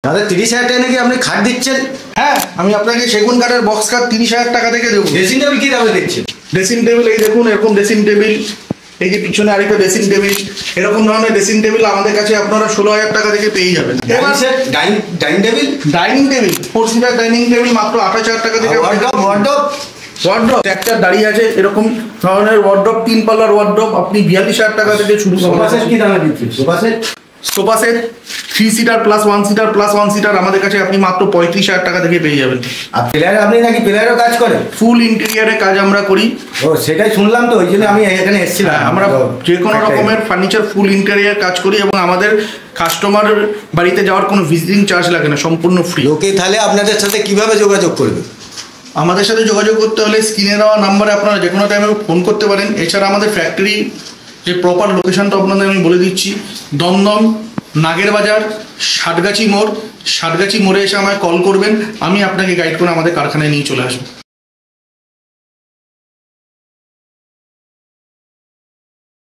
দাদা 30,000 টাকা নাকি আপনি খাট দিচ্ছেন? হ্যাঁ, আমি আপনাকে সেগুন কাঠের বক্স খাট 30,000 টাকা থেকে দেবো। ড্রেসিং টেবিল কি দামে দিচ্ছেন? ড্রেসিং টেবিল এই দেখুন, এরকম ড্রেসিং টেবিল, এই যে পিছনে আরেকটা ড্রেসিং টেবিল, এরকম ধরনের ড্রেসিং টেবিল আমাদের কাছে আপনারা 16,000 টাকা থেকে পেয়ে যাবেন। Dining table 4 seater dining table মাত্র 28,000 টাকা থেকে। ওয়ার্ড্রপ একটা দাঁড়িয়ে আছে, এরকম ধরনের ওয়ার্ড্রপ, 3 পাল্লার ওয়ার্ড্রপ আপনি 42,000 টাকা থেকে শুরু করবেন। কি দামে দিচ্ছেন? Sofa set 3 seater plus 1 seater plus 1 seater আমাদের কাছে আপনি মাত্র 35,000 টাকা থেকে পেয়ে যাবেন। আর প্লেয়ার আপনি নাকি প্লেয়ারও কাজ করেন? ফুল ইন্টেরিয়ারে কাজ আমরা করি। ও সেটাই শুনলাম, তো ওই জন্য আমি এখানে এসেছিলাম। আমরা যে কোনো রকমের ফার্নিচার ফুল ইন্টেরিয়ার কাজ করি এবং আমাদের কাস্টমারের বাড়িতে যাওয়ার কোনো ভিজিটিং চার্জ লাগে না, সম্পূর্ণ ফ্রি। ওকে, তাহলে আপনাদের সাথে কিভাবে যোগাযোগ করবে? আমাদের সাথে যোগাযোগ করতে হলে স্ক্রিনে দেওয়া নাম্বারে আপনারা যে কোনো টাইমে ফোন করতে পারেন। এছাড়া আমাদের ফ্যাক্টরি যে প্রপার লোকেশনটা আপনাদের আমি বলে দিচ্ছি, দমদম নাগের বাজার ষাটগাছি মোড়ে এসে আমায় কল করবেন, আমি আপনাকে গাইড করে আমাদের কারখানায় নিয়ে চলে আসবো।